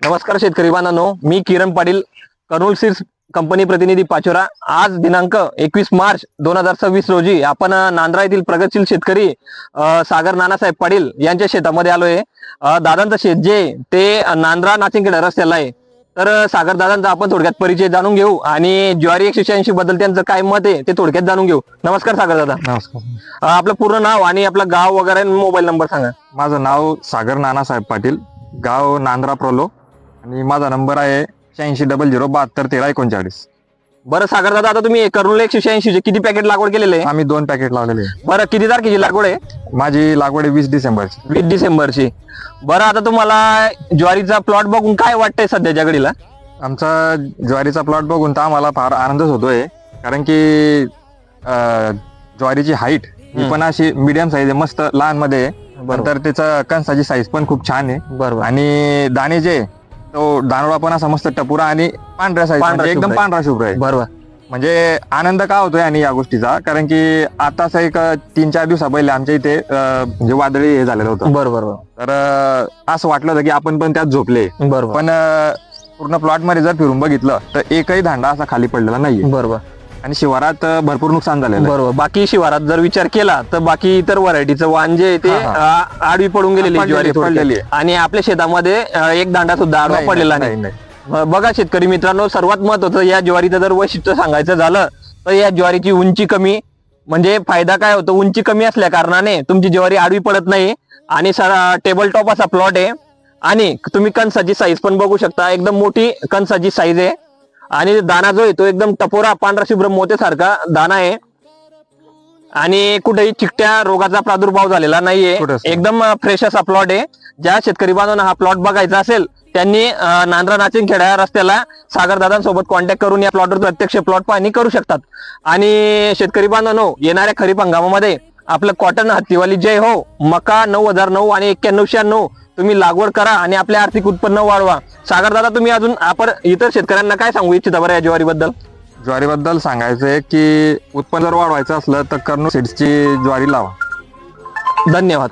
नमस्कार शेतकरी बांधवांनो, मी किरण पाटील, कर्नूल सीड्स कंपनी प्रतिनिधी पाचोरा। आज दिनांक 21 मार्च 2026 रोजी आपण नांद्रा येथील प्रगतशील शेतकरी सागर नानासाहेब पाटील यांच्या शेतामध्ये आलोय। दादांचं शेत जे ते नांद्रा नाचिंगखेडा रस्त्याला आहे। तर सागर दादांचा आपण थोडक्यात परिचय जाणून घेऊ आणि ज्वारी 186 बद्दल त्यांचं काय मत आहे ते थोडक्यात जाणून घेऊ। नमस्कार सागर दादा। नमस्कार। आपलं पूर्ण नाव आणि आपलं गाव वगैरे मोबाईल नंबर सांगा। माझं नाव सागर नानासाहेब पाटील, गाव नांद्रा प्रोलो, आणि माझा नंबर आहे 8600721339। बरं सागर दादा, आता तुम्ही कर्नूल 186 चे किती पॅकेट लागवड केलेले आहे? आम्ही 2 पॅकेट लावलेले आहे। बरं, किती तारखेची लागवड आहे? माझी लागवड आहे 20 डिसेंबरची। 20 डिसेंबरची। बरं, आता तुम्हाला ज्वारीचा प्लॉट बघून काय वाटतंय सध्याच्या घडीला? आमचा ज्वारीचा प्लॉट बघून तर आम्हाला फार आनंदच होतोय, कारण की ज्वारीची हाईट ही पण अशी मीडियम साईज आहे, मस्त लहान मध्ये आहे। नंतर त्याचं कणसाची साईज पण खूप छान आहे। बरोबर। आणि दाणे जे तो दानोळा पण असा मस्त टपुरा आणि पांढऱ्या साईज, म्हणजे एकदम पांढरा शुभ्र आहे। बरोबर। म्हणजे आनंद का होतोय आणि या गोष्टीचा, कारण की आताच एक 3-4 दिवसा पहिले आमच्या इथे म्हणजे वादळी हे झालेलं होतं। बरोबर। तर असं वाटलं होतं की आपण पण त्यात झोपले, बरोबर। पण पूर्ण प्लॉट मध्ये जर फिरून बघितलं तर एकही दांडा असा खाली पडलेला नाहीये। बरोबर। आणि शिवारात भरपूर नुकसान झालेलं आहे। बरोबर। बाकी शिवारात जर विचार केला तर बाकी इतर व्हरायटीचं वाण जे ते आडवी पडून गेलेली ज्वारी पडलेली आहे, आणि आपल्या शेतामध्ये एक दांडा सुद्धा आडवा पडलेला नाही। बघा शेतकरी मित्रांनो, सर्वात महत्त्वाचं या ज्वारीचं जर वैशिष्ट्य सांगायचं झालं तर या ज्वारीची उंची कमी, म्हणजे फायदा काय होतो, उंची कमी असल्या कारणाने तुमची ज्वारी आडवी पडत नाही आणि टेबल टॉप असा प्लॉट आहे। आणि तुम्ही कणसाची साईज पण बघू शकता, एकदम मोठी कणसाची साईज आहे। आणि दाना जो आहे तो एकदम टपोरा पांढरा शुभ्र मोत्यासारखा दाना आहे आणि कुठेही चिकट्या रोगाचा प्रादुर्भाव झालेला नाहीये। एकदम फ्रेश असा प्लॉट आहे। ज्या शेतकरी बांधवांना हा प्लॉट बघायचा असेल त्यांनी नांद्रा नाचिंगखेडा रस्त्याला सागर दादांसोबत कॉन्टॅक्ट करून या प्लॉटवर प्रत्यक्ष प्लॉट पाहणी करू शकतात। आणि शेतकरी बांधवांनो, येणाऱ्या खरीप हंगामामध्ये आपलं कॉटन हत्तीवाली जय हो, मका 9009 आणि 9196 तुम्ही लागवड करा आणि आपले आर्थिक उत्पन्न वाढवा। सागर दादा, तुम्ही अजून आपण इतर शेतकऱ्यांना काय सांगू इच्छिता बरं या ज्वारीबद्दल? ज्वारीबद्दल सांगायचंय की उत्पन्न जर वाढवायचं असलं तर कर्नूल सीड्सची ज्वारी लावा। धन्यवाद।